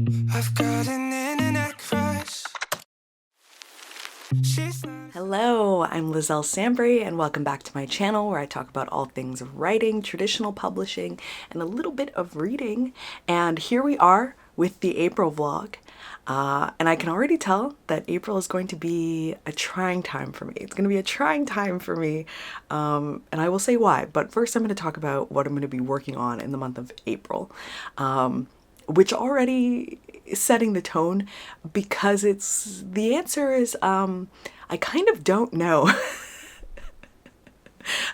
I've got an internet crush. Hello, I'm Lizelle Sambry, and welcome back to my channel where I talk about all things writing, traditional publishing, and a little bit of reading. And here we are with the April vlog. And I can already tell that April is going to be a trying time for me. It's going to be a trying time for me, and I will say why. But first, I'm going to talk about what I'm going to be working on in the month of April, which already is setting the tone because the answer is I kind of don't know.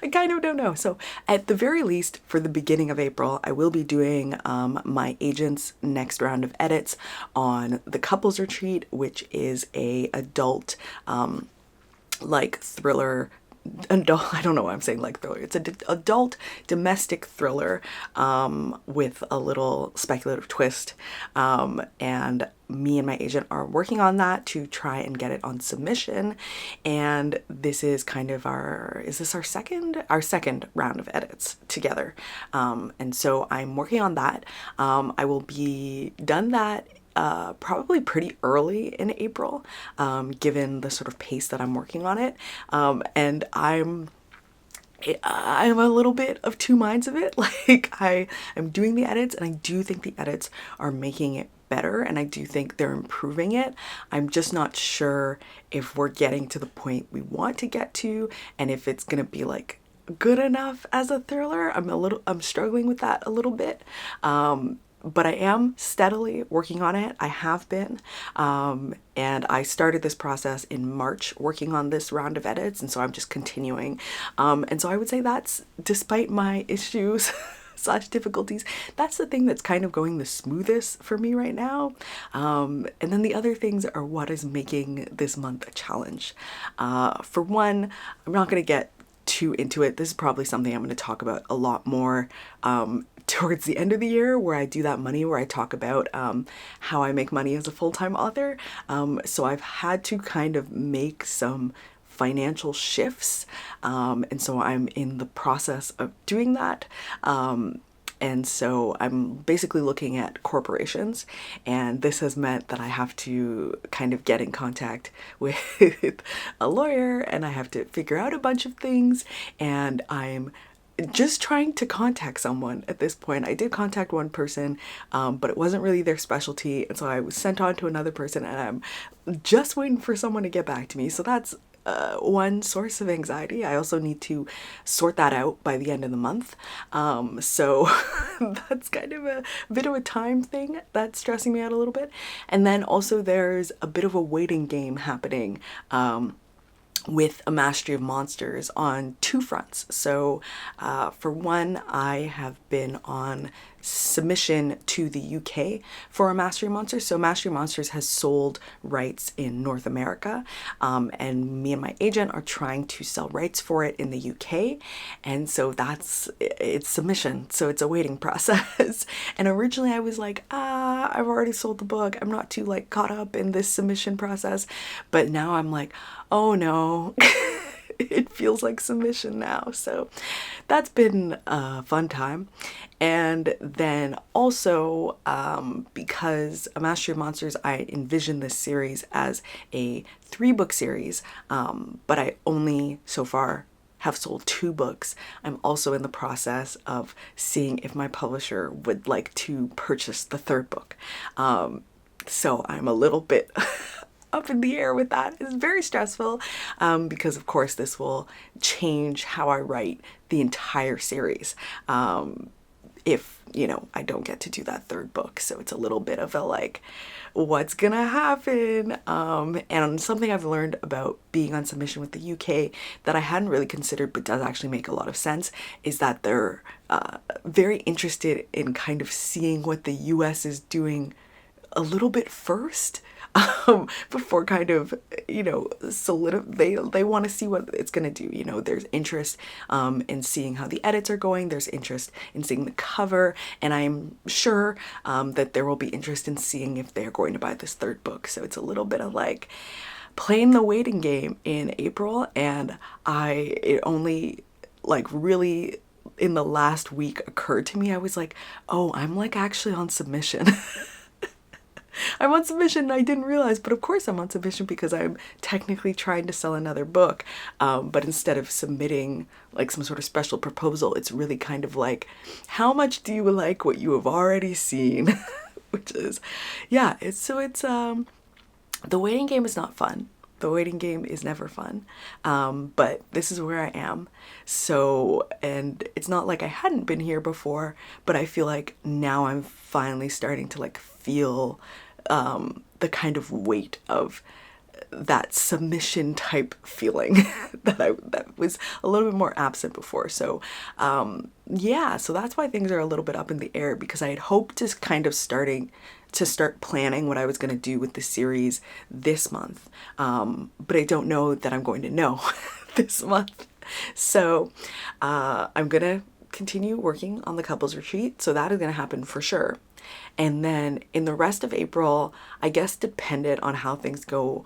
I kind of don't know. So, at the very least, for the beginning of April, I will be doing my agent's next round of edits on the Couples Retreat, which is a adult like thriller. Adult, I don't know why I'm saying like thriller. It's an adult domestic thriller with a little speculative twist. And me and my agent are working on that to try and get it on submission. And this is kind of is this our second round of edits together. And so I'm working on that. I will be done that probably pretty early in April, given the sort of pace that I'm working on it. And I'm a little bit of two minds of it. Like I am doing the edits and I do think the edits are making it better and I do think they're improving it. I'm just not sure if we're getting to the point we want to get to and if it's gonna be like good enough as a thriller. I'm struggling with that a little bit. But I am steadily working on it. I have been. And I started this process in March working on this round of edits. And so I'm just continuing. And so I would say that's, despite my issues slash difficulties, that's the thing that's kind of going the smoothest for me right now. And then the other things are what is making this month a challenge. For one, I'm not going to get too into it. This is probably something I'm going to talk about a lot more towards the end of the year, where I do that money, where I talk about how I make money as a full-time author. So I've had to kind of make some financial shifts, and so I'm in the process of doing that. And so I'm basically looking at corporations, and this has meant that I have to kind of get in contact with a lawyer and I have to figure out a bunch of things, and I'm just trying to contact someone at this point. I did contact one person, but it wasn't really their specialty, and so I was sent on to another person, and I'm just waiting for someone to get back to me. So that's one source of anxiety. I also need to sort that out by the end of the month. So that's kind of a bit of a time thing that's stressing me out a little bit. And then also there's a bit of a waiting game happening. With A Mastery of Monsters on two fronts. So for one, I have been on submission to the UK for A Mastery of Monsters. So Mastery of Monsters has sold rights in North America, and me and my agent are trying to sell rights for it in the UK, and so it's submission, so it's a waiting process. And originally I was like, I've already sold the book, I'm not too like caught up in this submission process, but now I'm like, oh no. It feels like submission now. So that's been a fun time. And then also, because A Mastery of Monsters, I envision this series as a 3-book series, but I only so far have sold 2 books. I'm also in the process of seeing if my publisher would like to purchase the 3rd book. So I'm a little bit up in the air with that. It's very stressful, because of course this will change how I write the entire series, if I don't get to do that 3rd book. So it's a little bit of a like, what's gonna happen? And something I've learned about being on submission with the UK that I hadn't really considered but does actually make a lot of sense is that they're very interested in kind of seeing what the US is doing a little bit first, before kind of, they want to see what it's going to do. There's interest in seeing how the edits are going. There's interest in seeing the cover. And I'm sure that there will be interest in seeing if they're going to buy this 3rd book. So it's a little bit of like playing the waiting game in April. And it only like really in the last week occurred to me. I was like, oh, I'm like actually on submission. I'm on submission and I didn't realize, but of course I'm on submission because I'm technically trying to sell another book. But instead of submitting like some sort of special proposal, it's really kind of like, how much do you like what you have already seen? Which is, yeah, it's the waiting game is not fun. The waiting game is never fun. But this is where I am. So, and it's not like I hadn't been here before, but I feel like now I'm finally starting to like feel the kind of weight of that submission type feeling that was a little bit more absent before. So yeah, so that's why things are a little bit up in the air, because I had hoped to kind of start planning what I was going to do with the series this month, but I don't know that I'm going to know this month. So I'm gonna continue working on the couples retreat, so that is going to happen for sure. And then in the rest of April, I guess dependent on how things go,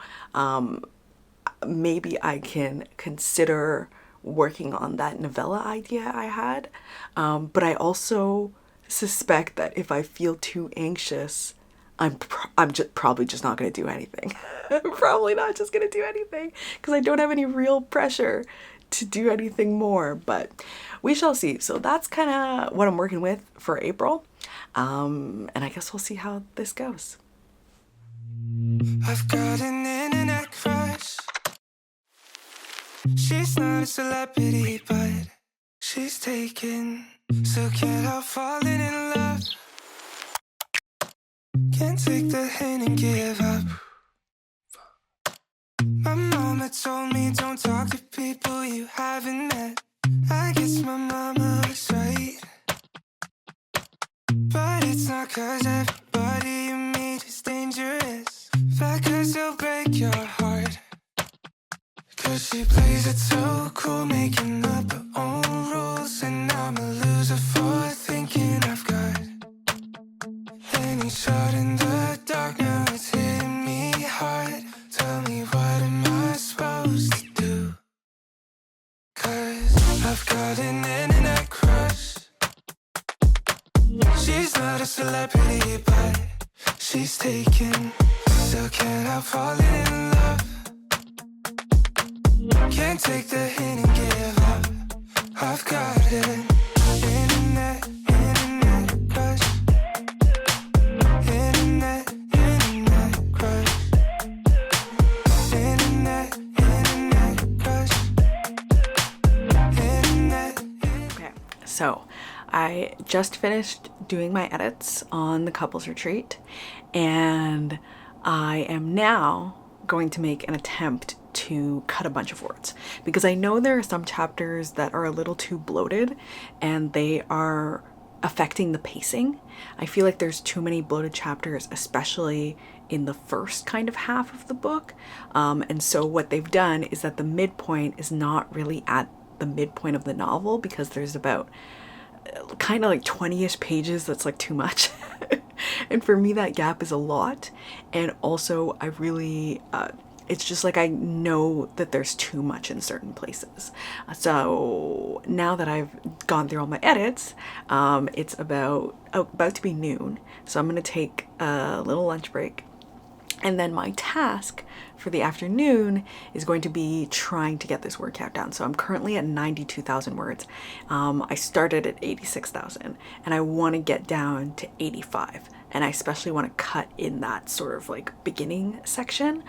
maybe I can consider working on that novella idea I had. But I also suspect that if I feel too anxious, I'm probably just not going to do anything. I'm probably not just going to do anything because I don't have any real pressure to do anything more, but we shall see. So that's kind of what I'm working with for April. And I guess we'll see how this goes. I've got an internet crush. She's not a celebrity, but she's taken. So can't help falling in love. Can't take the hint and give up. My mama told me don't talk to people you haven't met. I guess my mama was right. But it's not 'cause everybody you meet is dangerous. Fact 'cause they'll break your heart. 'Cause she plays it so cool, making up her own rules. And I'm a loser for thinking I've got any shot in the dark. Now it's hitting me hard. Tell me, what am I supposed to do? 'Cause I've got an internet crush. She's not a celebrity, but she's taken. Still can't help falling in love. Can't take the hint and give up. I've got an internet crush. Internet crush. Internet crush. Okay, so I just finished doing my edits on the couples retreat, and I am now going to make an attempt to cut a bunch of words, because I know there are some chapters that are a little too bloated and they are affecting the pacing. I feel like there's too many bloated chapters, especially in the first kind of half of the book. And so what they've done is that the midpoint is not really at the midpoint of the novel, because there's about kind of like 20-ish pages that's like too much. And for me that gap is a lot. And also I really it's just like I know that there's too much in certain places. So now that I've gone through all my edits, it's about to be noon, so I'm gonna take a little lunch break. And then my task for the afternoon is going to be trying to get this word count down. So I'm currently at 92,000 words. I started at 86,000 and I want to get down to 85. And I especially want to cut in that sort of like beginning section,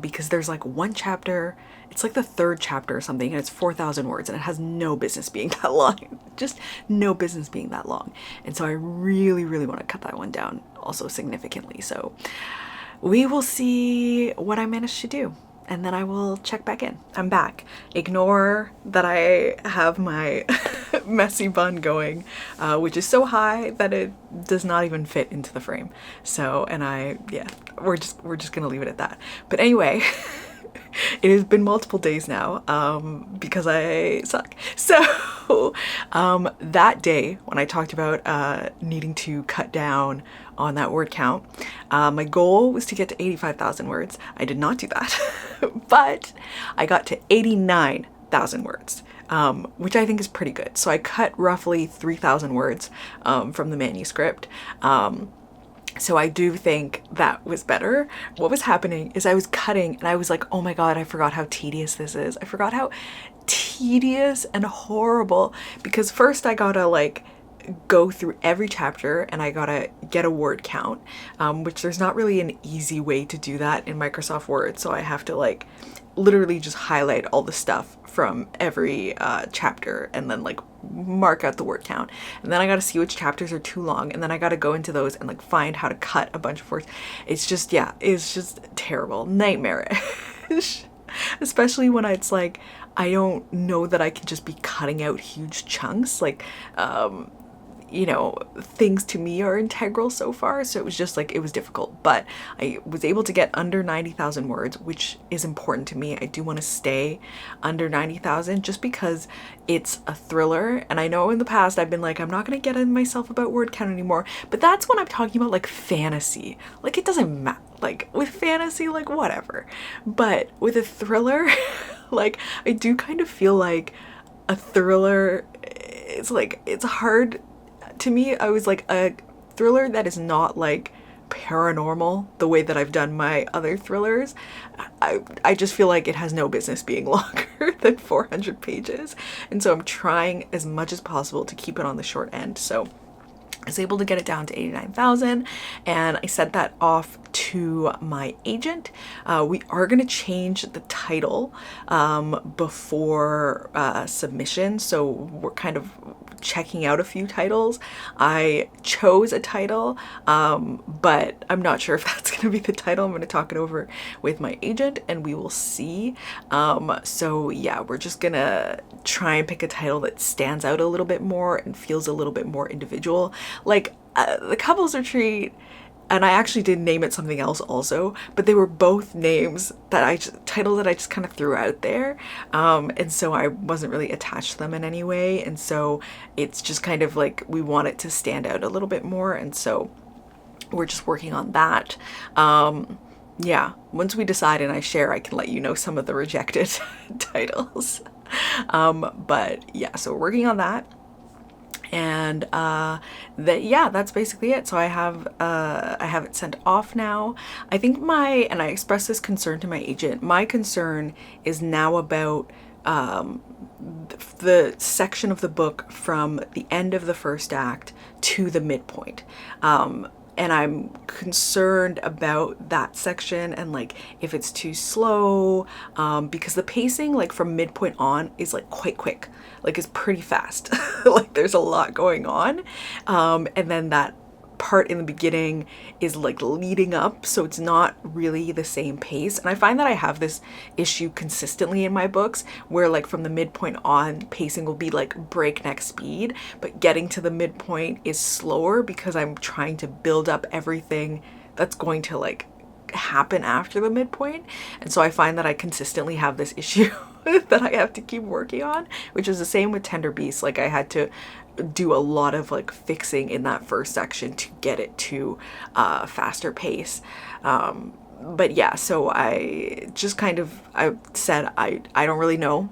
because there's like one chapter, it's like the third chapter or something, and it's 4,000 words and it has no business being that long. Just no business being that long. And so I really, really want to cut that one down also significantly. So we will see what I manage to do, and then I will check back in. I'm back. Ignore that I have my messy bun going, which is so high that it does not even fit into the frame. So, and yeah, we're just gonna leave it at that. But anyway, it has been multiple days now, because I suck. So that day when I talked about needing to cut down on that word count, my goal was to get to 85,000 words. I did not do that, but I got to 89,000 words, which I think is pretty good. So I cut roughly 3,000 words from the manuscript. So I do think that was better. What was happening is I was cutting and I was like, oh my God, I forgot how tedious this is. I forgot how tedious and horrible, because first I gotta like go through every chapter and I gotta get a word count, which there's not really an easy way to do that in Microsoft Word. So I have to like literally just highlight all the stuff from every chapter and then like mark out the word count. And then I gotta see which chapters are too long, and then I gotta go into those and like find how to cut a bunch of words. It's just, yeah, it's just terrible, nightmarish. Especially when it's like, I don't know that I can just be cutting out huge chunks. Like, you know, things to me are integral so far. So it was just like, it was difficult, but I was able to get under 90,000 words, which is important to me. I do want to stay under 90,000 just because it's a thriller. And I know in the past I've been like, I'm not going to get in myself about word count anymore, but that's when I'm talking about like fantasy. Like it doesn't matter. Like with fantasy, like whatever. But with a thriller, like I do kind of feel like a thriller, it's like, it's hard to me. I was like, a thriller that is not like paranormal the way that I've done my other thrillers, I just feel like it has no business being longer than 400 pages. And so I'm trying as much as possible to keep it on the short end. So I was able to get it down to 89,000, and I sent that off to my agent. We are going to change the title before submission, so we're kind of checking out a few titles. I chose a title, but I'm not sure if that's going to be the title. I'm going to talk it over with my agent and we will see. So yeah, we're just gonna try and pick a title that stands out a little bit more and feels a little bit more individual. Like the Couples Retreat, and I actually did name it something else also, but they were both names that titles that I just kind of threw out there. And so I wasn't really attached to them in any way. And so it's just kind of like, we want it to stand out a little bit more. And so we're just working on that. Yeah, once we decide and I share, I can let you know some of the rejected titles. But yeah, so we're working on that. And yeah, that's basically it. So I have it sent off now. I think and I expressed this concern to my agent. My concern is now about the section of the book from the end of the first act to the midpoint. And I'm concerned about that section and like if it's too slow, because the pacing like from midpoint on is like quite quick, like it's pretty fast. Like there's a lot going on. And then that part in the beginning is like leading up, so it's not really the same pace. And I find that I have this issue consistently in my books where like from the midpoint on, pacing will be like breakneck speed, but getting to the midpoint is slower because I'm trying to build up everything that's going to like happen after the midpoint. And so I find that I consistently have this issue that I have to keep working on, which is the same with Tender Beast. Like I had to do a lot of like fixing in that first section to get it to faster pace. But yeah, so I just kind of, I said, I don't really know.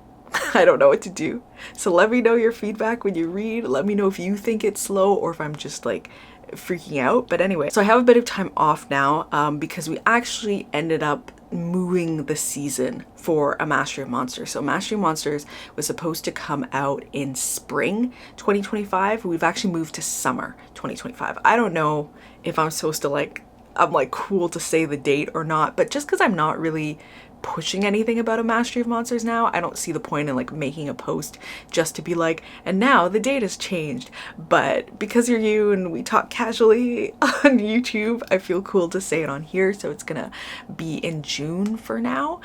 I don't know what to do. So let me know your feedback when you read. Let me know if you think it's slow or if I'm just like freaking out. But anyway, so I have a bit of time off now because we actually ended up moving the season for A Mastery of Monsters. So Mastery of Monsters was supposed to come out in spring 2025. We've actually moved to summer 2025. I don't know if I'm supposed to like, I'm like cool to say the date or not, but just because I'm not really pushing anything about A Mastery of Monsters now, I don't see the point in like making a post just to be like, and now the date has changed. But because you're you and we talk casually on YouTube, I feel cool to say it on here. So it's gonna be in June for now,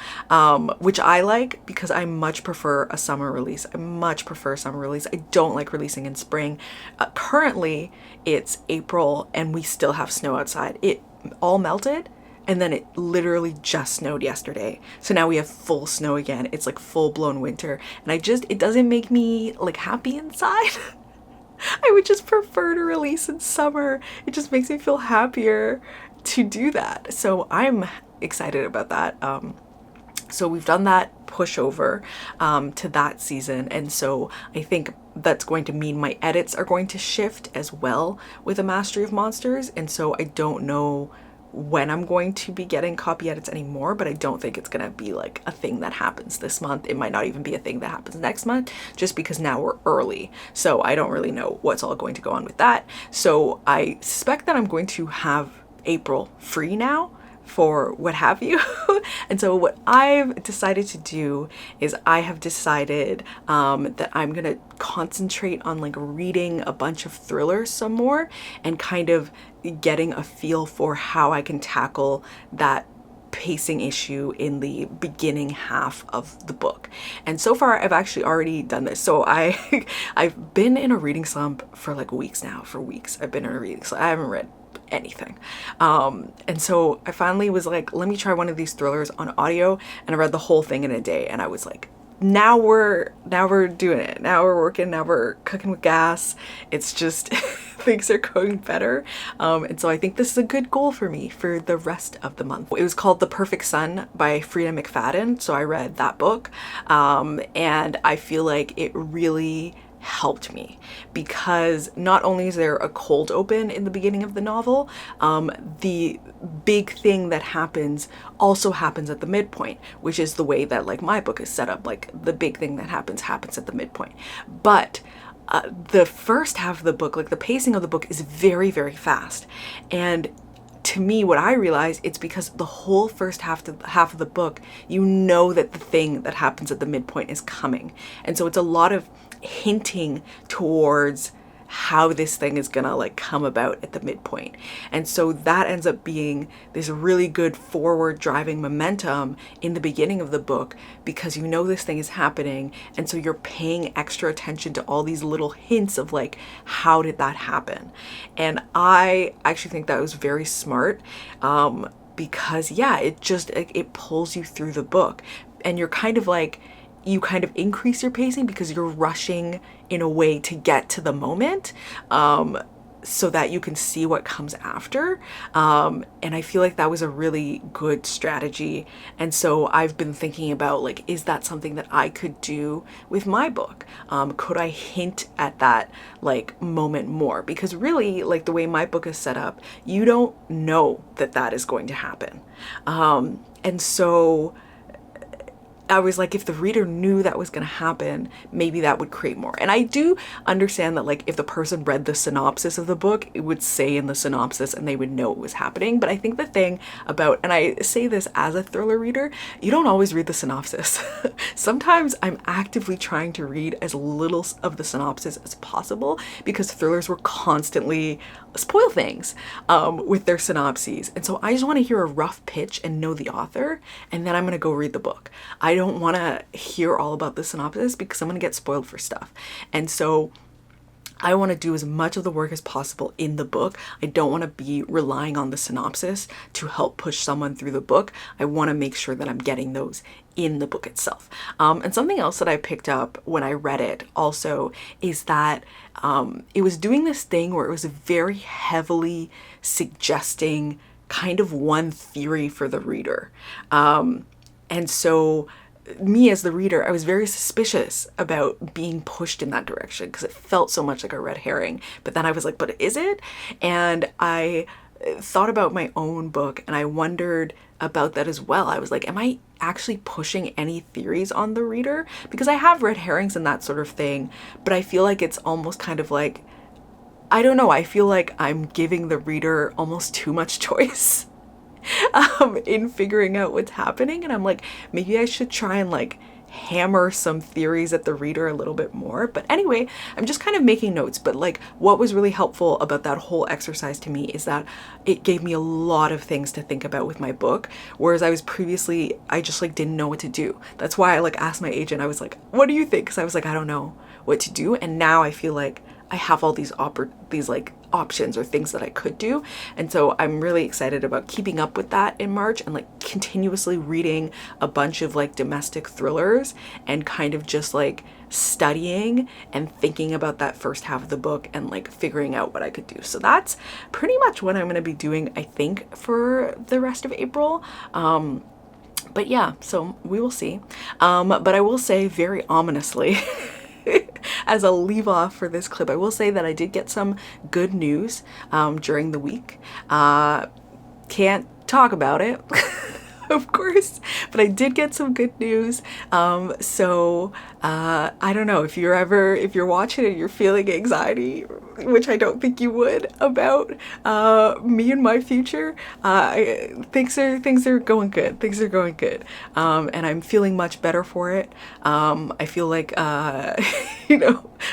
which I like because I much prefer a summer release. I much prefer a summer release. I don't like releasing in spring. Currently it's April and we still have snow outside. It all melted. And then it literally just snowed yesterday. So now we have full snow again. It's like full blown winter. And it doesn't make me like happy inside. I would just prefer to release in summer. It just makes me feel happier to do that. So I'm excited about that. So we've done that pushover to that season. And so I think that's going to mean my edits are going to shift as well with A Mastery of Monsters. And so I don't know when I'm going to be getting copy edits anymore, but I don't think it's gonna be like a thing that happens this month. It might not even be a thing that happens next month, just because now we're early. So I don't really know what's all going to go on with that. So I suspect that I'm going to have April free now for what have you. And so what I've decided to do is I have decided that I'm gonna concentrate on like reading a bunch of thrillers some more and kind of getting a feel for how I can tackle that pacing issue in the beginning half of the book. And so far I've actually already done this. So I've been in a reading slump for like weeks now. For weeks I've been in a reading slump. I haven't read anything. And so I finally was like, let me try one of these thrillers on audio, and I read the whole thing in a day, and I was like, now we're doing it. Now we're working, now we're cooking with gas. It's just things are going better. And so I think this is a good goal for me for the rest of the month. It was called The Perfect Sun by Frida McFadden. So I read that book. And I feel like it really helped me because not only is there a cold open in the beginning of the novel, the big thing that happens also happens at the midpoint, which is the way that like my book is set up. Like the big thing that happens at the midpoint. But the first half of the book, like the pacing of the book is very, very fast. And to me, what I realized, it's because the whole first half of the book, you know that the thing that happens at the midpoint is coming. And so it's a lot of hinting towards how this thing is gonna like come about at the midpoint. And so that ends up being this really good forward driving momentum in the beginning of the book, because you know this thing is happening, and so you're paying extra attention to all these little hints of like, how did that happen? And I actually think that was very smart, because yeah, it pulls you through the book, and you're kind of like, you kind of increase your pacing because you're rushing in a way to get to the moment, so that you can see what comes after. And I feel like that was a really good strategy. And so I've been thinking about like, is that something that I could do with my book? Could I hint at that like moment more? Because really, like the way my book is set up, you don't know that that is going to happen. And so I was like, if the reader knew that was going to happen, maybe that would create more. And I do understand that like if the person read the synopsis of the book, it would say in the synopsis and they would know what was happening. But I think the thing about, and I say this as a thriller reader, you don't always read the synopsis. Sometimes I'm actively trying to read as little of the synopsis as possible, because thrillers will constantly spoil things with their synopses. And so I just want to hear a rough pitch and know the author, and then I'm going to go read the book. I don't want to hear all about the synopsis because I'm going to get spoiled for stuff. And so I want to do as much of the work as possible in the book. I don't want to be relying on the synopsis to help push someone through the book. I want to make sure that I'm getting those in the book itself. And something else that I picked up when I read it also is that it was doing this thing where it was very heavily suggesting kind of one theory for the reader. And so me as the reader, I was very suspicious about being pushed in that direction because it felt so much like a red herring. But then I was like, but is it? And I thought about my own book and I wondered about that as well. I was like, am I actually pushing any theories on the reader? Because I have red herrings and that sort of thing, but I feel like it's almost kind of like, I don't know, I feel like I'm giving the reader almost too much choice in figuring out what's happening. And I'm like, maybe I should try and like hammer some theories at the reader a little bit more. But anyway, I'm just kind of making notes. But like, what was really helpful about that whole exercise to me is that it gave me a lot of things to think about with my book, whereas I was previously, I just like didn't know what to do. That's why I like asked my agent, I was like, what do you think? Because I was like, I don't know what to do. And now I feel like I have all these like options or things that I could do. And so I'm really excited about keeping up with that in March and like continuously reading a bunch of like domestic thrillers and kind of just like studying and thinking about that first half of the book and like figuring out what I could do. So that's pretty much what I'm going to be doing, I think, for the rest of April. But yeah, so we will see. But I will say very ominously as a leave off for this clip, I will say that I did get some good news during the week. Can't talk about it. Of course, but I did get some good news. I don't know if you're watching and you're feeling anxiety, which I don't think you would, about me and my future. Things are going good. Things are going good, and I'm feeling much better for it. I feel like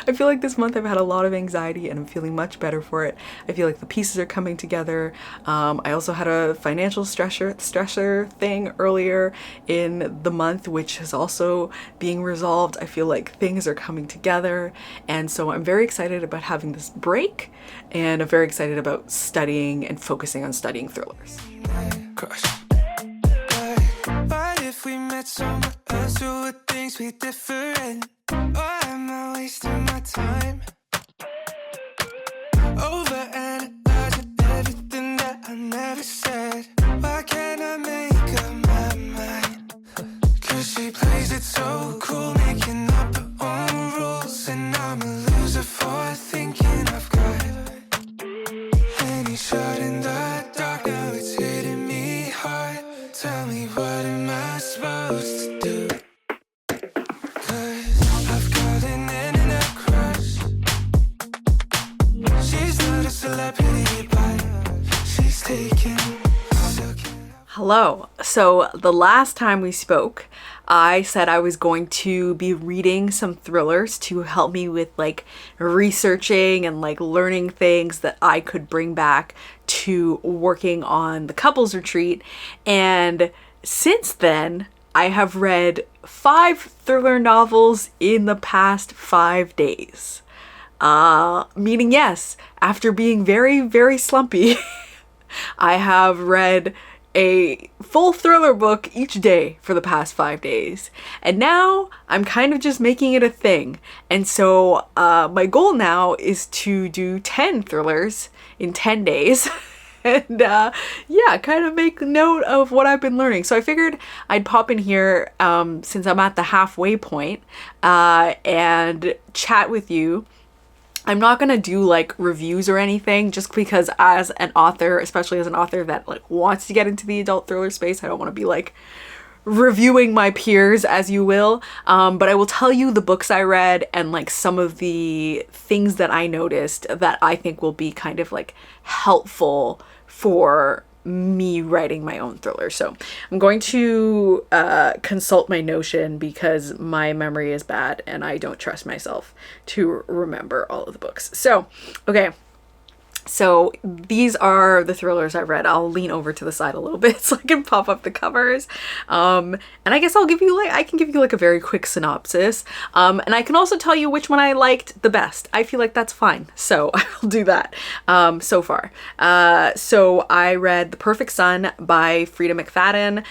I feel like this month I've had a lot of anxiety, and I'm feeling much better for it. I feel like the pieces are coming together. I also had a financial stressor thing earlier in the month, which is also being resolved. I feel like things are coming together, and so I'm very excited about having this break, and I'm very excited about studying and focusing on studying thrillers. But if we met somewhere else, would things be different? Or am I wasting my time overanalyzing everything that I never said? Why can't I make up my mind? Cause she plays it so cool, making up her own rules, and I'm a loser for thinking I've got any shot in the dark. Now it's hitting me hard. Tell me, what am I supposed to do? Cause I've got an internet crush. She's not a celebrity, but she's taken. Hello. So the last time we spoke, I said I was going to be reading some thrillers to help me with like researching and like learning things that I could bring back to working on the couples retreat. And since then, I have read 5 thriller novels in the past 5 days. Meaning, yes, after being very, very slumpy, I have read a full thriller book each day for the past 5 days. And now I'm kind of just making it a thing. And so my goal now is to do 10 thrillers in 10 days. And kind of make note of what I've been learning. So I figured I'd pop in here since I'm at the halfway point and chat with you. I'm not gonna do like reviews or anything, just because as an author, especially as an author that like wants to get into the adult thriller space, I don't want to be like reviewing my peers, as you will. But I will tell you the books I read and like some of the things that I noticed that I think will be kind of like helpful for me writing my own thriller. So I'm going to consult my Notion because my memory is bad and I don't trust myself to remember all of the books. So, okay. So these are the thrillers I read. I'll lean over to the side a little bit so I can pop up the covers. And I guess I can give you like a very quick synopsis. And I can also tell you which one I liked the best. I feel like that's fine. So I'll do that so far. So I read The Perfect Son by Frida McFadden.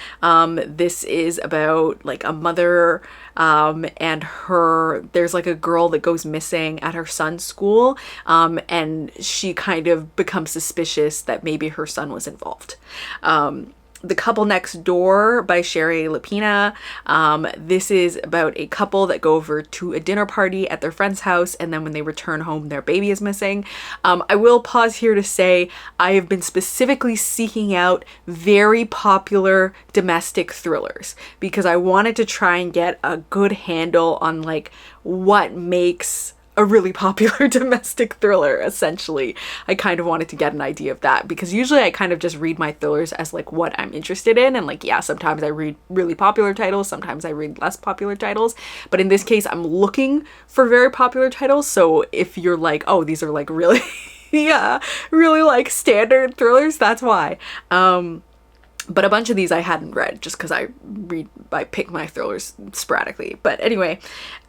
This is about like a mother and there's like a girl that goes missing at her son's school, and she kind of becomes suspicious that maybe her son was involved. The Couple Next Door by Sherry Lapina. This is about a couple that go over to a dinner party at their friend's house, and then when they return home, their baby is missing. I will pause here to say I have been specifically seeking out very popular domestic thrillers because I wanted to try and get a good handle on like what makes a really popular domestic thriller, essentially. I kind of wanted to get an idea of that because usually I kind of just read my thrillers as like what I'm interested in, and like, yeah, sometimes I read really popular titles, sometimes I read less popular titles, but in this case I'm looking for very popular titles. So if you're like, oh, these are like really really like standard thrillers, that's why. But a bunch of these I hadn't read just because I pick my thrillers sporadically. But anyway,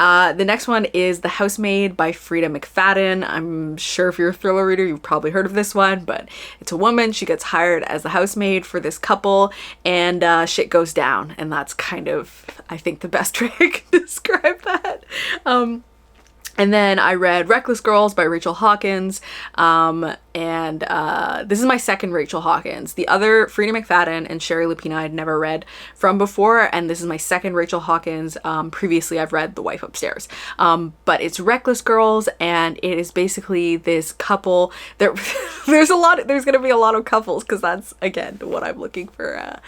the next one is The Housemaid by Frida McFadden. I'm sure if you're a thriller reader, you've probably heard of this one, but it's a woman. She gets hired as the housemaid for this couple, and shit goes down. And that's kind of, I think, the best way I can describe that. And then I read Reckless Girls by Rachel Hawkins. and this is my second Rachel Hawkins. The other, Frida McFadden and Sherry Lupino, I'd never read from before, and this is my second Rachel Hawkins. Previously I've read The Wife Upstairs, but it's Reckless Girls, and it is basically this couple. There's gonna be a lot of couples, because that's, again, what I'm looking for,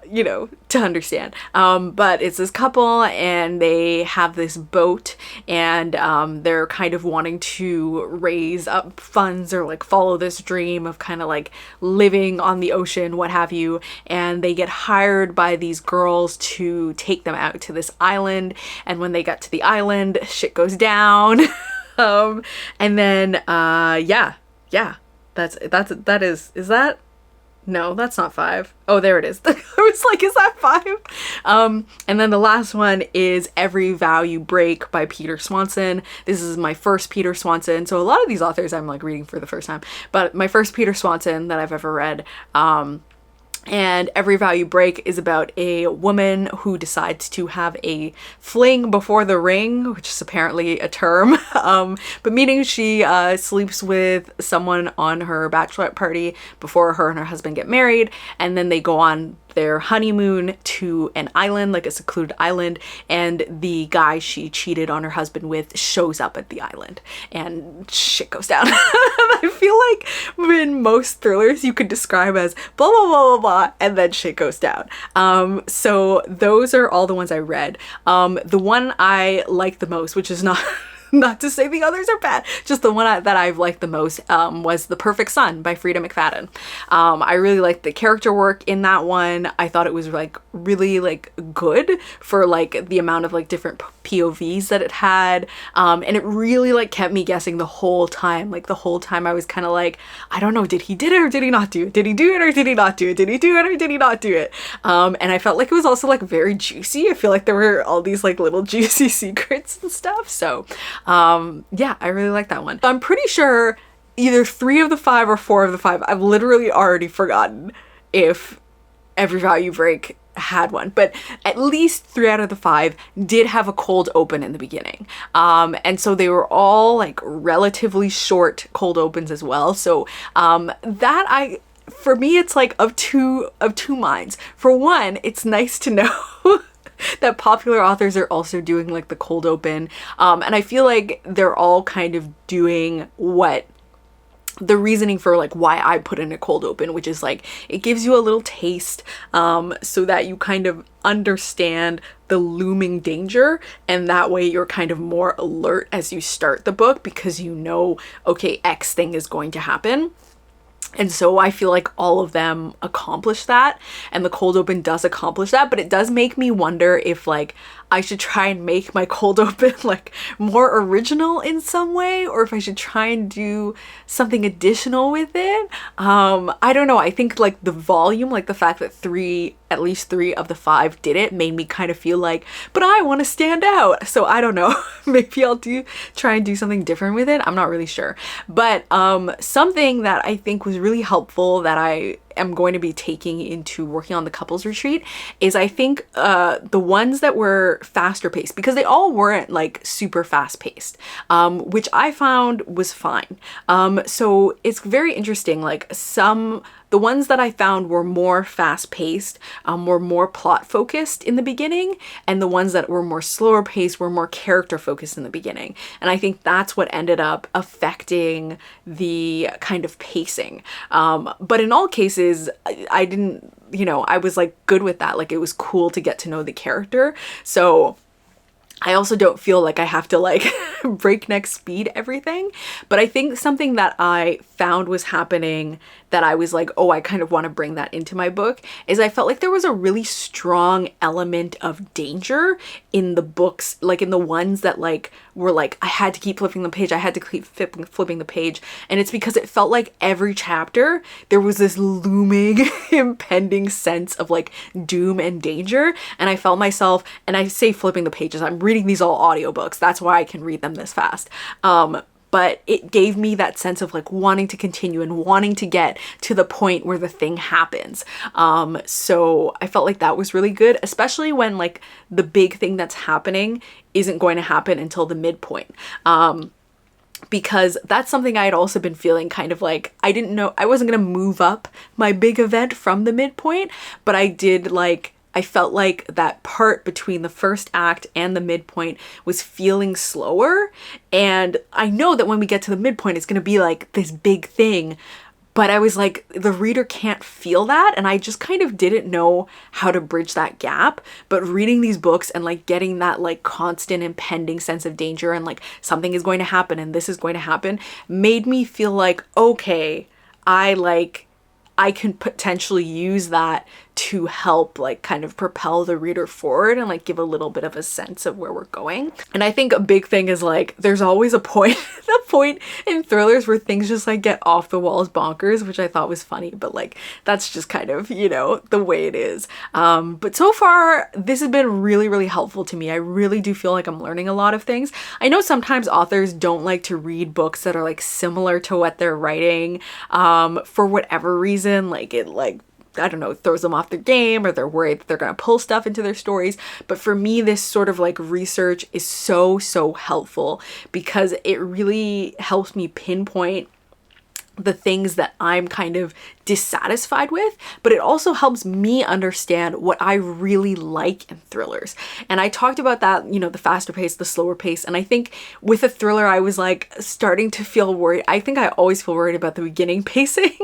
you know, to understand. But it's this couple, and they have this boat, and they're kind of wanting to raise up funds, or like follow this dream of kind of like living on the ocean, what have you. And they get hired by these girls to take them out to this island. And when they get to the island, shit goes down. And then is that? No, that's not 5. Oh, there it is. I was like, is that 5? And then the last one is Every Vow You Break by Peter Swanson. This is my first Peter Swanson. So a lot of these authors I'm like reading for the first time, but my first Peter Swanson that I've ever read. And Every Vow You Break is about a woman who decides to have a fling before the ring, which is apparently a term, but meaning she sleeps with someone on her bachelorette party before her and her husband get married, and then they go on their honeymoon to an island, like a secluded island, and the guy she cheated on her husband with shows up at the island, and shit goes down. I feel like in most thrillers you could describe as blah blah blah blah blah, and then shit goes down. So those are all the ones I read. The one I like the most, which is not to say the others are bad, just the one that I've liked the most was The Perfect Son by Frida McFadden. I really liked the character work in that one. I thought it was like really like good for like the amount of like different POVs that it had, and it really like kept me guessing the whole time. Like the whole time I was kind of like, I don't know, did he did it or did he not do it? Did he do it or did he not do it? Did he do it or did he not do it? And I felt like it was also like very juicy. I feel like there were all these like little juicy secrets and stuff. So yeah, I really like that one. I'm pretty sure either 3 of the 5 or 4 of the 5. I've literally already forgotten if Every Vow You Break had one, but at least 3 out of the 5 did have a cold open in the beginning. And so they were all like relatively short cold opens as well. So for me, it's like of two minds. For one, it's nice to know that popular authors are also doing like the cold open. And I feel like they're all kind of doing what the reasoning for like why I put in a cold open, which is like it gives you a little taste so that you kind of understand the looming danger, and that way you're kind of more alert as you start the book because you know, okay, X thing is going to happen. And so I feel like all of them accomplish that, and the cold open does accomplish that, but it does make me wonder if like I should try and make my cold open like more original in some way, or if I should try and do something additional with it. I don't know. I think like the volume, like the fact that at least 3 of the 5 did it, made me kind of feel like, but I want to stand out. So I don't know. Maybe I'll try and do something different with it. I'm not really sure. But something that I think was really helpful that I am going to be taking into working on the couples retreat is I think the ones that were faster paced, because they all weren't like super fast paced, which I found was fine. So it's very interesting. Like the ones that I found were more fast paced, were more plot focused in the beginning, and the ones that were more slower paced were more character focused in the beginning. And I think that's what ended up affecting the kind of pacing. But in all cases, I didn't, I was like good with that. Like it was cool to get to know the character. So I also don't feel like I have to like breakneck speed everything. But I think something that I found was happening that I was like, oh, I kind of want to bring that into my book, is I felt like there was a really strong element of danger in the books, like in the ones that like were like, I had to keep flipping the page. I had to keep flipping the page. And it's because it felt like every chapter there was this looming, impending sense of like doom and danger. And I felt myself, and I say flipping the pages, I'm reading these all audiobooks. That's why I can read them this fast. But it gave me that sense of like wanting to continue and wanting to get to the point where the thing happens. So I felt like that was really good, especially when like the big thing that's happening isn't going to happen until the midpoint. because that's something I had also been feeling kind of like, I didn't know, I wasn't going to move up my big event from the midpoint, but I felt like that part between the first act and the midpoint was feeling slower. And I know that when we get to the midpoint, it's going to be like this big thing. But I was like, the reader can't feel that. And I just kind of didn't know how to bridge that gap. But reading these books and like getting that like constant impending sense of danger and like something is going to happen and this is going to happen made me feel like, okay, I can potentially use that to help like kind of propel the reader forward and like give a little bit of a sense of where we're going. And I think a big thing is like there's always a point in thrillers where things just like get off the walls bonkers, which I thought was funny, but like that's just kind of, you know, the way it is. But so far this has been really, really helpful to me. I really do feel like I'm learning a lot of things. I know sometimes authors don't like to read books that are like similar to what they're writing for whatever reason, like it like I don't know, throws them off their game, or they're worried that they're going to pull stuff into their stories. But for me, this sort of like research is so helpful because it really helps me pinpoint the things that I'm kind of dissatisfied with, but it also helps me understand what I really like in thrillers. And I talked about that, you know, the faster pace, the slower pace. And I think with a thriller, I was like starting to feel worried. I think I always feel worried about the beginning pacing.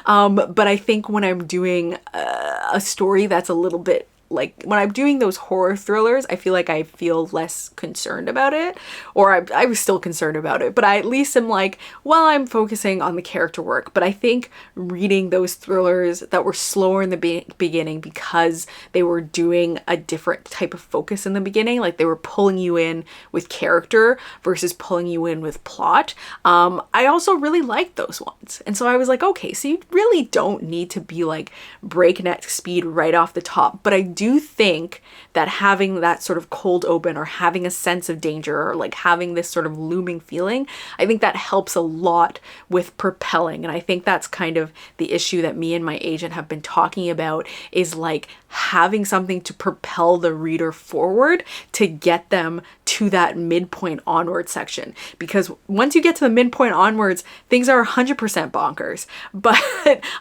But I think when I'm doing a story that's a little bit like when I'm doing those horror thrillers, I feel like I feel less concerned about it, or I was still concerned about it, but I at least am like, well, I'm focusing on the character work. But I think reading those thrillers that were slower in the beginning because they were doing a different type of focus in the beginning, like they were pulling you in with character versus pulling you in with plot. I also really liked those ones. And so I was like, okay, so you really don't need to be like breakneck speed right off the top, but I do think that having that sort of cold open or having a sense of danger or like having this sort of looming feeling, I think that helps a lot with propelling. And I think that's kind of the issue that me and my agent have been talking about, is like having something to propel the reader forward to get them to that midpoint onward section. Because once you get to the midpoint onwards, things are 100% bonkers. But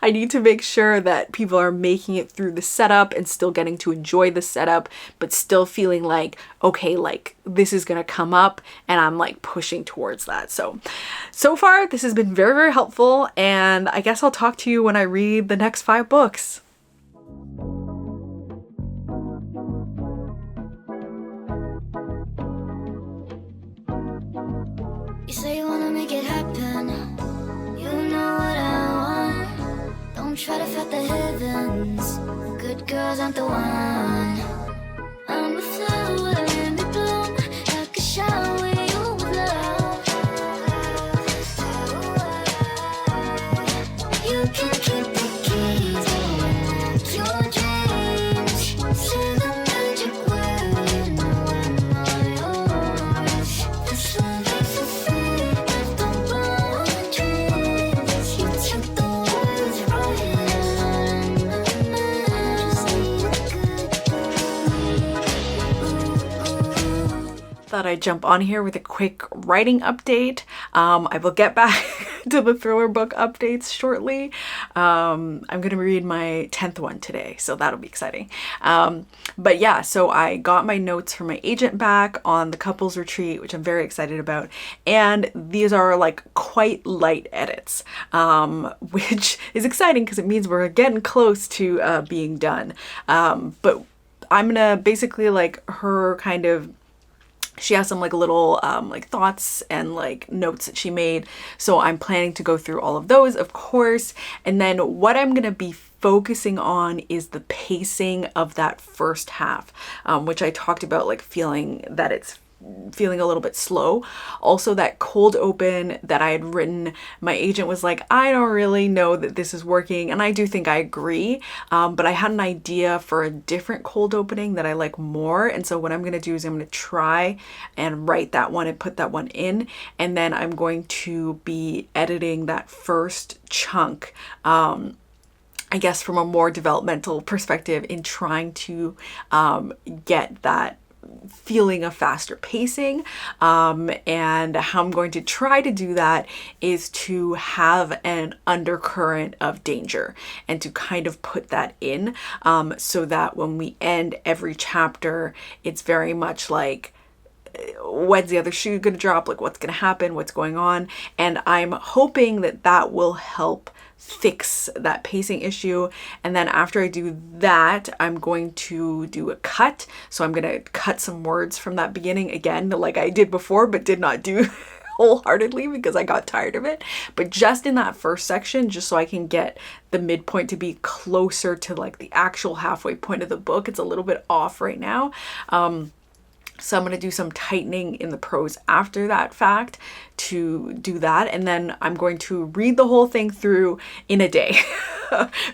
I need to make sure that people are making it through the setup and still getting to enjoy the setup, but still feeling like, okay, like this is gonna come up and I'm like pushing towards that. So far this has been very, very helpful, and I guess I'll talk to you when I read the next 5 books. You say you wanna make it happen. You know what I want. Don't try to fight the heavens. Good girls aren't the one. I'm a flower and it bloom. I could shower you with love. You can keep the keys to your dreams. Say the magic word, you know I'm all yours. This love is a fate of the boundaries. You took the words right in. Just need a good Thought I'd jump on here with a quick writing update. I will get back to the thriller book updates shortly. I'm going to read my 10th one today, so that'll be exciting. But yeah, so I got my notes from my agent back on the couples retreat, which I'm very excited about. And these are like quite light edits, which is exciting because it means we're getting close to being done. But I'm gonna basically like her kind of, she has some like little like thoughts and like notes that she made. So I'm planning to go through all of those, of course. And then what I'm going to be focusing on is the pacing of that first half, which I talked about, like feeling that it's feeling a little bit slow. Also, that cold open that I had written, my agent was like, I don't really know that this is working. And I do think I agree. But I had an idea for a different cold opening that I like more. And so what I'm going to do is I'm going to try and write that one and put that one in. And then I'm going to be editing that first chunk, I guess from a more developmental perspective, in trying to get that feeling a faster pacing. And how I'm going to try to do that is to have an undercurrent of danger and to kind of put that in, so that when we end every chapter, it's very much like, when's the other shoe gonna drop? Like, what's gonna happen? What's going on? And I'm hoping that that will help fix that pacing issue. And then after I do that, I'm going to do a cut. So I'm gonna cut some words from that beginning again, like I did before, but did not do wholeheartedly because I got tired of it. But just in that first section, just so I can get the midpoint to be closer to like the actual halfway point of the book. It's a little bit off right now. So I'm going to do some tightening in the prose after that fact to do that. And then I'm going to read the whole thing through in a day,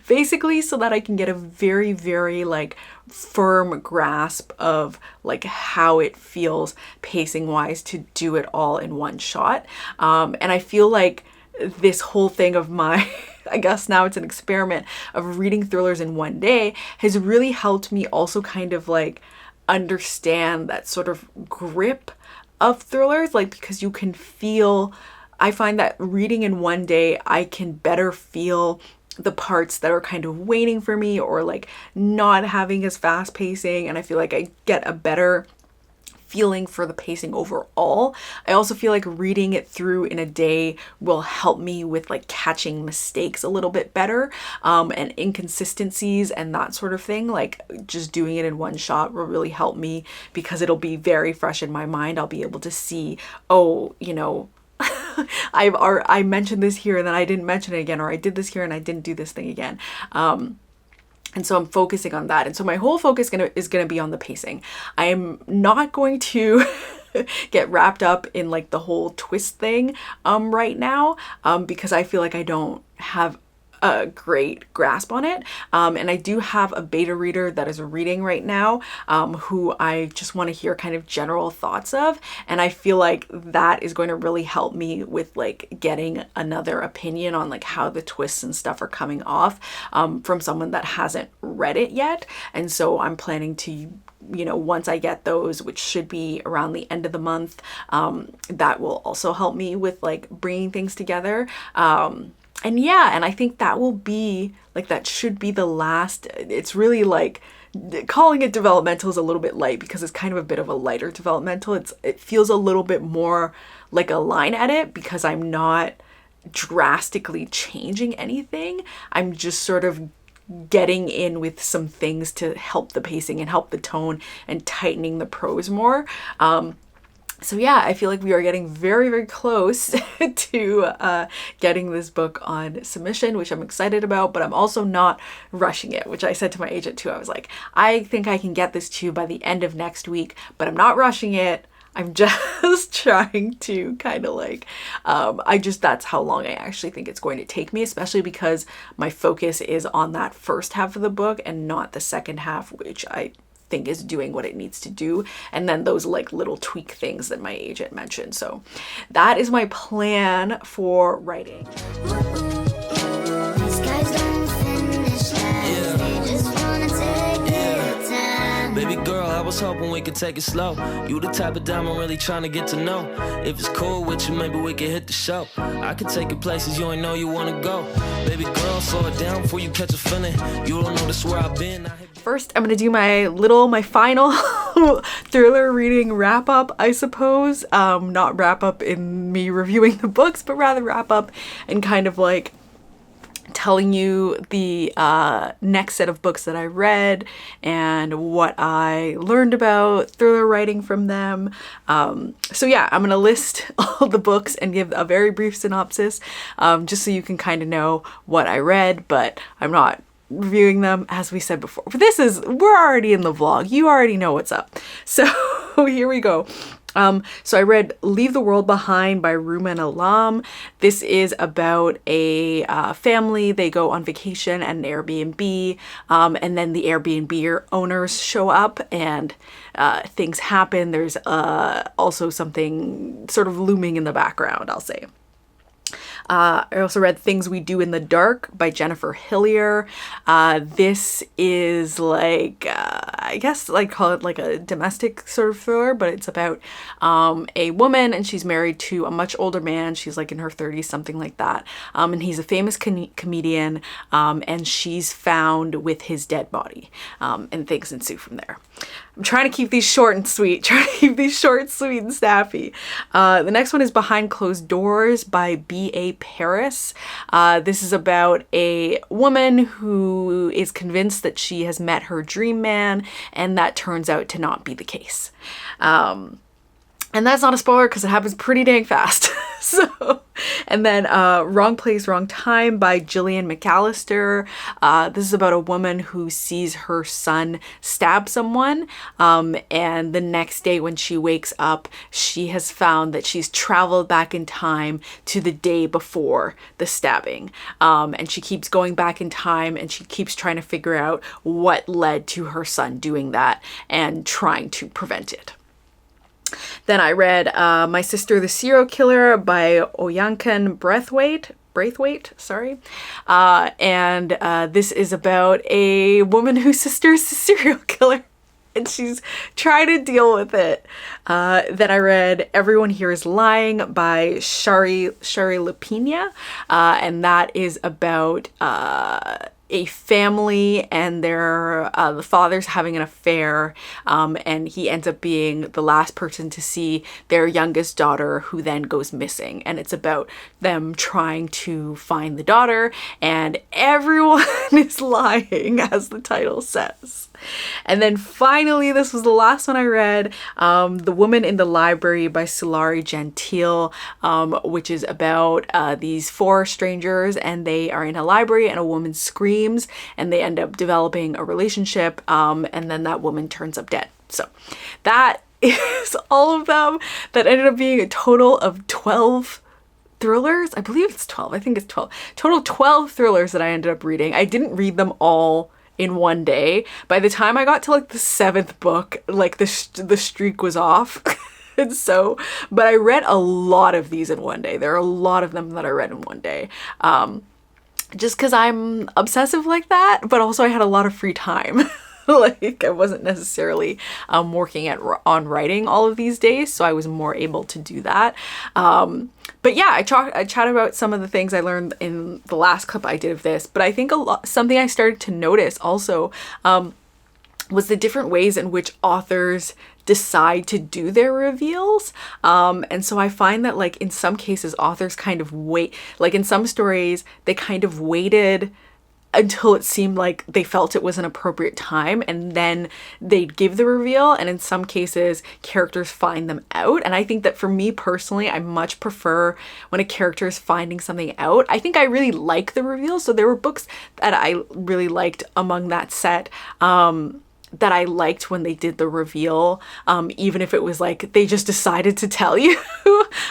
basically, so that I can get a very, very like firm grasp of like how it feels pacing wise to do it all in one shot. And I feel like this whole thing of my I guess now it's an experiment of reading thrillers in one day has really helped me also kind of like understand that sort of grip of thrillers, like, because you can feel, I find that reading in one day, I can better feel the parts that are kind of waiting for me or like not having as fast pacing, and I feel like I get a better feeling for the pacing overall. I also feel like reading it through in a day will help me with like catching mistakes a little bit better, and inconsistencies and that sort of thing. Like just doing it in one shot will really help me because it'll be very fresh in my mind. I'll be able to see, oh, you know, I mentioned this here and then I didn't mention it again, or I did this here and I didn't do this thing again. And so I'm focusing on that. And so my whole focus is gonna be on the pacing. I am not going to get wrapped up in like the whole twist thing right now, because I feel like I don't have a great grasp on it. And I do have a beta reader that is reading right now, who I just want to hear kind of general thoughts of. And I feel like that is going to really help me with like getting another opinion on like how the twists and stuff are coming off, from someone that hasn't read it yet. And so I'm planning to, you know, once I get those, which should be around the end of the month, that will also help me with like bringing things together. And yeah, and I think that will be like, that should be the last. It's really like, calling it developmental is a little bit light because it's kind of a bit of a lighter developmental. It feels a little bit more like a line edit because I'm not drastically changing anything. I'm just sort of getting in with some things to help the pacing and help the tone and tightening the prose more. So yeah, I feel like we are getting very, very close to getting this book on submission, which I'm excited about, but I'm also not rushing it, which I said to my agent too. I was like, I think I can get this to you by the end of next week, but I'm not rushing it. I'm just trying to kind of like, that's how long I actually think it's going to take me, especially because my focus is on that first half of the book and not the second half, which I think is doing what it needs to do, and then those like little tweak things that my agent mentioned. So that is my plan for writing. Baby girl, I was hoping we could take it slow. You the type of dime I'm really trying to get to know. If it's cool with you, maybe we can hit the show. I can take you places you ain't know you wanna go. Baby girl, slow it down before you catch a feeling. You don't notice where I've been. First, I'm gonna do my final thriller reading wrap up, I suppose. Not wrap up in me reviewing the books, but rather wrap up and kind of like telling you the next set of books that I read and what I learned about thriller writing from them. So yeah, I'm gonna list all the books and give a very brief synopsis, just so you can kind of know what I read, but I'm not reviewing them as we said before. But we're already in the vlog. You already know what's up. So here we go. So I read Leave the World Behind by Rumaan Alam. This is about a family. They go on vacation at an Airbnb, and then the Airbnb owners show up and things happen. There's also something sort of looming in the background, I'll say. I also read Things We Do in the Dark by Jennifer Hillier. This is like, I guess like call it like a domestic sort of thriller, but it's about a woman, and she's married to a much older man. She's like in her 30s, something like that. And he's a famous comedian, and she's found with his dead body, and things ensue from there. I'm trying to keep these short and sweet, and snappy. The next one is Behind Closed Doors by B.A. Paris. This is about a woman who is convinced that she has met her dream man, and that turns out to not be the case. And that's not a spoiler because it happens pretty dang fast. And then Wrong Place, Wrong Time by Gillian McAllister. This is about a woman who sees her son stab someone. And the next day when she wakes up, she has found that she's traveled back in time to the day before the stabbing. And she keeps going back in time, and she keeps trying to figure out what led to her son doing that and trying to prevent it. Then I read My Sister the Serial Killer by Oyankan Braithwaite, sorry. And this is about a woman whose sister is a serial killer, and she's trying to deal with it. Then I read Everyone Here Is Lying by Shari Lapina, and that is about a family, and the father's having an affair, and he ends up being the last person to see their youngest daughter, who then goes missing. And it's about them trying to find the daughter, and everyone is lying, as the title says. And then finally, this was the last one I read, The Woman in the Library by Sulari Gentile, which is about these four strangers, and they are in a library, and a woman screams, and they end up developing a relationship, and then that woman turns up dead. So that is all of them. That ended up being a total of 12 thrillers. I believe it's 12. I think it's 12. Total 12 thrillers that I ended up reading. I didn't read them all in one day. By the time I got to like the 7th book, like the streak was off. And so, but I read a lot of these in one day. There are a lot of them that I read in one day. Just because I'm obsessive like that, but also I had a lot of free time. Like I wasn't necessarily working on writing all of these days, so I was more able to do that. But yeah, I chat about some of the things I learned in the last clip I did of this, but I think something I started to notice also was the different ways in which authors decide to do their reveals. And so I find that like in some cases authors kind of wait, like in some stories they kind of waited until it seemed like they felt it was an appropriate time, and then they'd give the reveal, and in some cases characters find them out. And I think that for me personally, I much prefer when a character is finding something out. I think I really like the reveal, so there were books that I really liked among that set, that I liked when they did the reveal, even if it was like they just decided to tell you,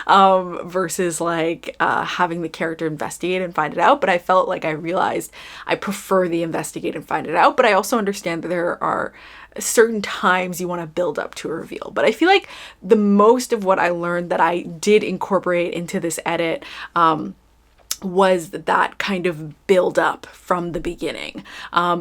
versus like having the character investigate and find it out. But I felt like I realized I prefer the investigate and find it out, but I also understand that there are certain times you want to build up to a reveal. But I feel like the most of what I learned that I did incorporate into this edit was that kind of build up from the beginning.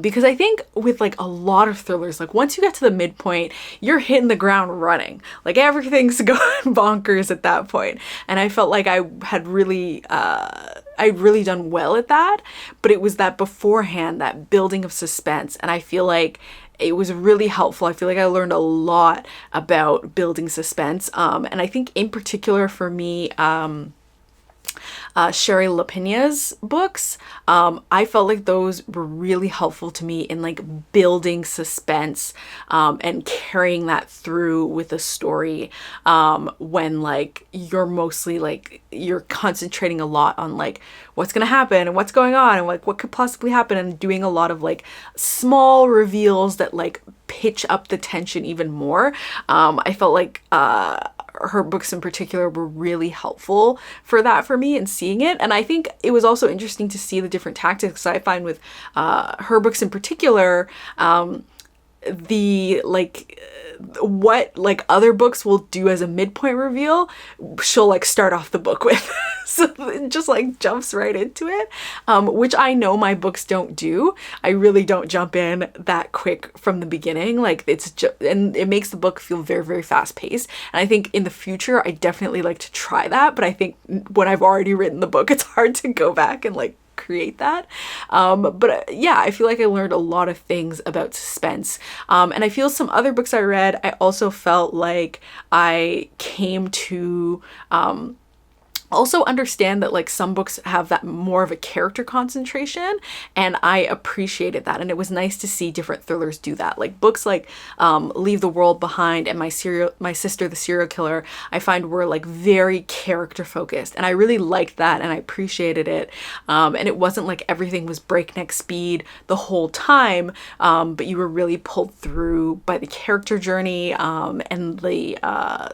Because I think with like a lot of thrillers, like once you get to the midpoint, you're hitting the ground running. Like everything's going bonkers at that point. And I felt like I had really, I'd really done well at that, but it was that beforehand, that building of suspense. And I feel like it was really helpful. I feel like I learned a lot about building suspense. And I think in particular for me, Shari Lapina's books, I felt like those were really helpful to me in like building suspense and carrying that through with a story, when like you're mostly like you're concentrating a lot on like what's gonna happen and what's going on and like what could possibly happen, and doing a lot of like small reveals that like pitch up the tension even more. I felt like her books in particular were really helpful for that for me and seeing it. And I think it was also interesting to see the different tactics I find with her books in particular. the like what like other books will do as a midpoint reveal, she'll like start off the book with. So it just like jumps right into it, which I know my books don't do. I really don't jump in that quick from the beginning. Like it's just, and it makes the book feel very, very fast paced. And I think in the future, I definitely like to try that. But I think when I've already written the book, it's hard to go back and like create that. But yeah, I feel like I learned a lot of things about suspense. And I feel some other books I read, I also felt like I came to also understand that like some books have that more of a character concentration, and I appreciated that. And it was nice to see different thrillers do that. Like books like Leave the World Behind and My Sister the Serial Killer, I find were like very character focused, and I really liked that and I appreciated it. And it wasn't like everything was breakneck speed the whole time, but you were really pulled through by the character journey and the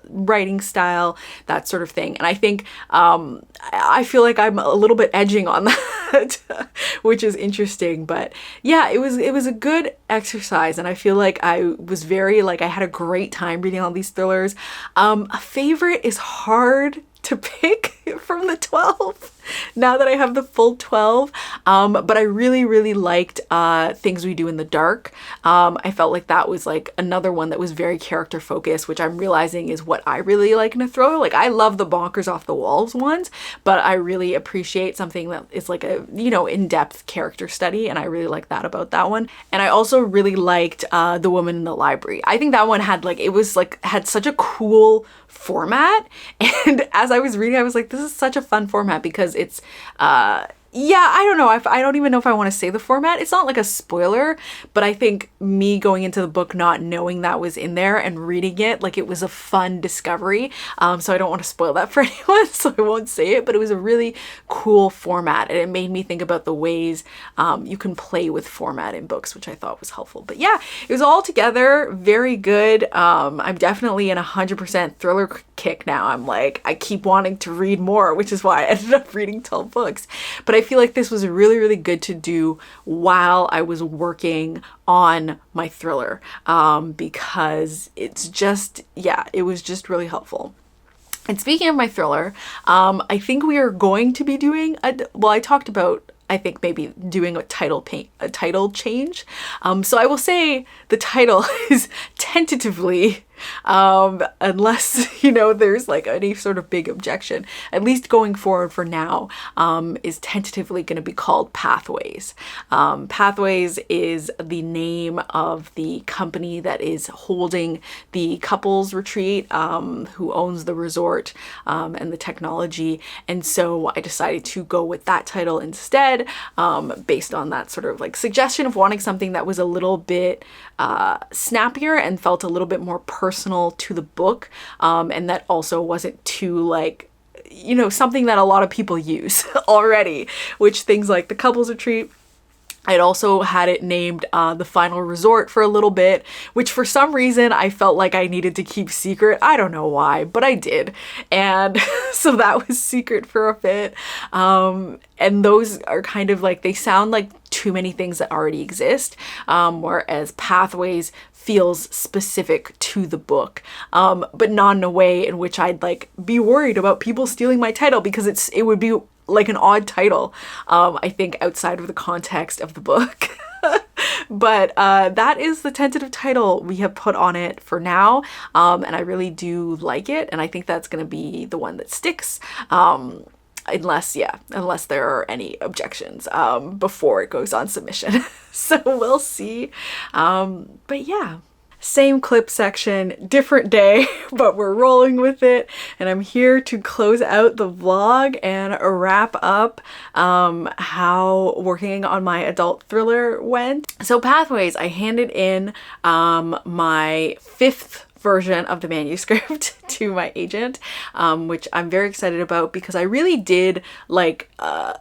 writing style, that sort of thing. And I think I feel like I'm a little bit edging on that, which is interesting. But yeah, it was a good exercise, and I feel like I was very like I had a great time reading all these thrillers. A favorite is hard to pick from the 12 now that I have the full 12, but I really liked Things We Do in the Dark. I felt like that was like another one that was very character focused, which I'm realizing is what I really like in a thriller. Like I love the bonkers off the walls ones, but I really appreciate something that is like a, you know, in-depth character study, and I really like that about that one. And I also really liked The Woman in the Library. I think that one had like, it was like had such a cool format, and as I was reading I was like, this is such a fun format because it's yeah, I don't know. I don't even know if I want to say the format. It's not like a spoiler, but I think me going into the book not knowing that was in there and reading it, like it was a fun discovery. So I don't want to spoil that for anyone, so I won't say it, but it was a really cool format, and it made me think about the ways you can play with format in books, which I thought was helpful. But yeah, it was all together very good. I'm definitely in 100% thriller kick now. I'm like, I keep wanting to read more, which is why I ended up reading 12 books. But I feel like this was really good to do while I was working on my thriller, because it's just, yeah, it was just really helpful. And speaking of my thriller, I think we are going to be doing well, I talked about, I think maybe doing a title change. So I will say the title is tentatively, unless, you know, there's like any sort of big objection, at least going forward for now, is tentatively going to be called Pathways. Pathways is the name of the company that is holding the couples retreat, who owns the resort, and the technology. And so I decided to go with that title instead, based on that sort of like suggestion of wanting something that was a little bit snappier and felt a little bit more personal to the book, and that also wasn't too like, you know, something that a lot of people use already, which things like the couples retreat. I'd also had it named The Final Resort for a little bit, which for some reason I felt like I needed to keep secret. I don't know why, but I did. And so that was secret for a bit. And those are kind of like, they sound like too many things that already exist, whereas Pathways feels specific to the book, but not in a way in which I'd like be worried about people stealing my title, because it would be like an odd title, I think, outside of the context of the book. But that is the tentative title we have put on it for now, and I really do like it, and I think that's going to be the one that sticks, unless there are any objections before it goes on submission. So we'll see. But yeah. Same clip section, different day, but we're rolling with it. And I'm here to close out the vlog and wrap up how working on my adult thriller went. So Pathways, I handed in my 5th version of the manuscript to my agent, which I'm very excited about because I really did like a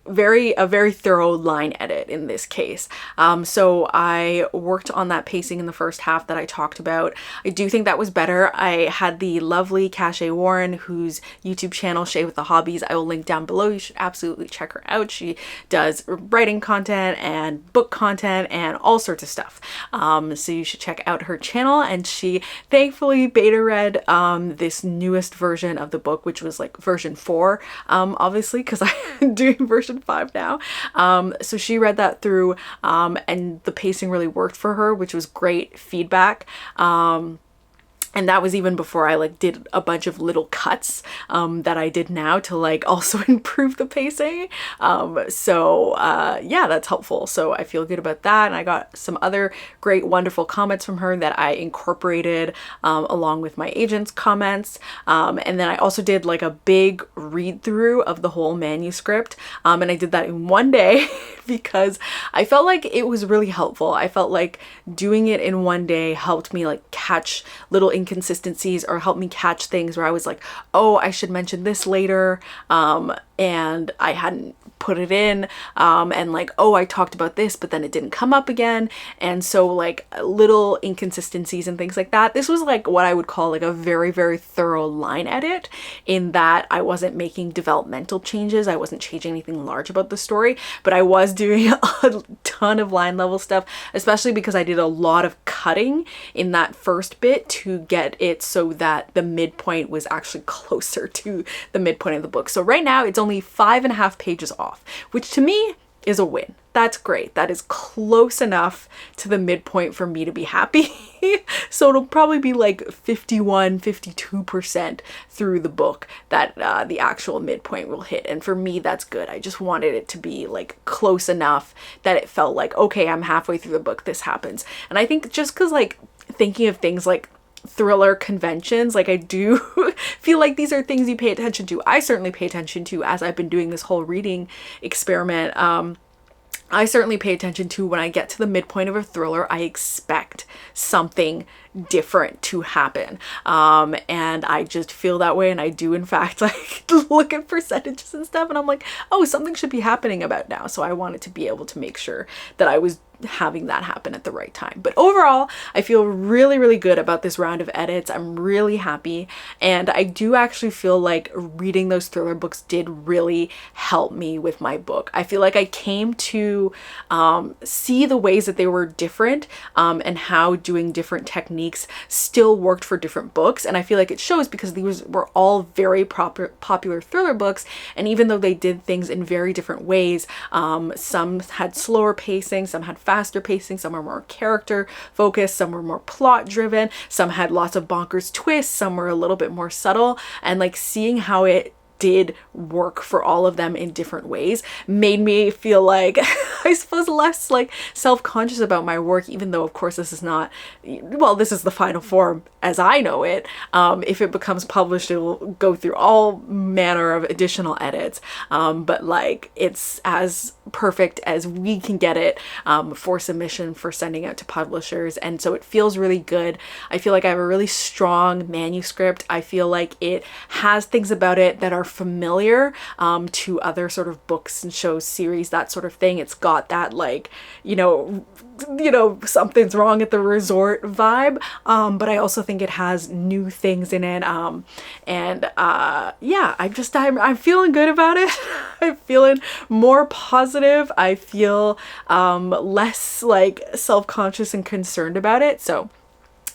very thorough line edit in this case. So I worked on that pacing in the first half that I talked about. I do think that was better. I had the lovely Cachet Warren, whose YouTube channel, Shay with the Hobbies, I will link down below. You should absolutely check her out. She does writing content and book content and all sorts of stuff. So you should check out her channel, and she thankfully beta read this newest version of the book, which was like version 4, obviously, because I'm doing version 5 now. So she read that through, and the pacing really worked for her, which was great feedback. And that was even before I like did a bunch of little cuts that I did now to like also improve the pacing. Yeah, that's helpful. So I feel good about that. And I got some other great, wonderful comments from her that I incorporated along with my agent's comments. And then I also did like a big read through of the whole manuscript. And I did that in one day because I felt like it was really helpful. I felt like doing it in one day helped me like catch little inconsistencies or help me catch things where I was like, oh, I should mention this later, and I hadn't put it in, and like, oh, I talked about this but then it didn't come up again, and so like little inconsistencies and things like that. This was like what I would call like a very thorough line edit, in that I wasn't making developmental changes, I wasn't changing anything large about the story, but I was doing a ton of line level stuff, especially because I did a lot of cutting in that first bit to get it so that the midpoint was actually closer to the midpoint of the book. So right now it's only 5.5 pages off, which to me is a win. That's great. That is close enough to the midpoint for me to be happy. So it'll probably be like 51-52% through the book that the actual midpoint will hit. And for me, that's good. I just wanted it to be like close enough that it felt like, okay, I'm halfway through the book, this happens. And I think just because like thinking of things like thriller conventions, like I do feel like these are things you pay attention to. I certainly pay attention to as I've been doing this whole reading experiment. I certainly pay attention to when I get to the midpoint of a thriller, I expect something different to happen. And I just feel that way, and I do in fact like look at percentages and stuff, and I'm like, oh, something should be happening about now. So I wanted to be able to make sure that I was having that happen at the right time. But overall, I feel really good about this round of edits. I'm really happy, and I do actually feel like reading those thriller books did really help me with my book. I feel like I came to see the ways that they were different, and how doing different techniques still worked for different books. And I feel like it shows because these were all very popular thriller books, and even though they did things in very different ways, some had slower pacing, some had faster pacing, some were more character focused, some were more plot driven, some had lots of bonkers twists, some were a little bit more subtle, and like seeing how it did work for all of them in different ways made me feel like I suppose less like self-conscious about my work, even though of course this is not, well, this is the final form as I know it. If it becomes published, it will go through all manner of additional edits, but like it's as perfect as we can get it for submission, for sending out to publishers, and so it feels really good. I feel like I have a really strong manuscript. I feel like it has things about it that are familiar to other sort of books and shows, series, that sort of thing. It's got that like, you know, something's wrong at the resort vibe, but I also think it has new things in it, yeah, I'm feeling good about it. I'm feeling more positive. I feel less like self-conscious and concerned about it. So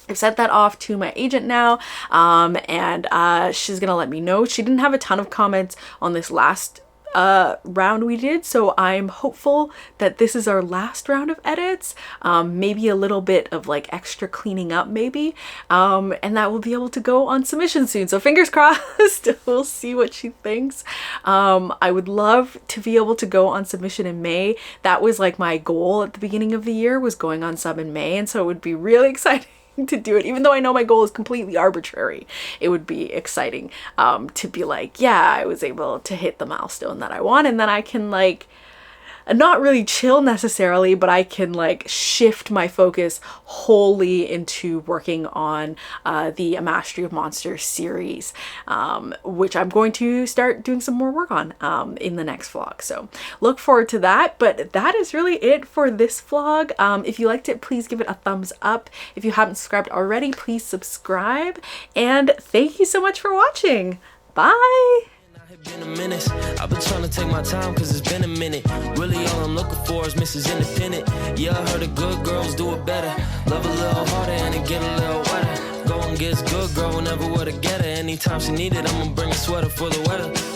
I've sent that off to my agent now, and she's gonna let me know. She didn't have a ton of comments on this last round we did, so I'm hopeful that this is our last round of edits, maybe a little bit of like extra cleaning up maybe, and that will be able to go on submission soon, so fingers crossed. We'll see what she thinks. I would love to be able to go on submission in May. That was like my goal at the beginning of the year, was going on sub in May, and so it would be really exciting to do it. Even though I know my goal is completely arbitrary, it would be exciting to be like, yeah, I was able to hit the milestone that I want, and then I can like not really chill necessarily, but I can like shift my focus wholly into working on the A Mastery of Monsters series, which I'm going to start doing some more work on in the next vlog. So look forward to that. But that is really it for this vlog. If you liked it, please give it a thumbs up. If you haven't subscribed already, please subscribe. And thank you so much for watching. Bye! Been a minute. I've been trying to take my time cause it's been a minute. Really all I'm looking for is Mrs. Independent. Yeah, I heard the good girls do it better. Love a little harder and it get a little wetter. Going gets good, girl, whenever we're together. Anytime she need it, I'ma bring a sweater for the weather.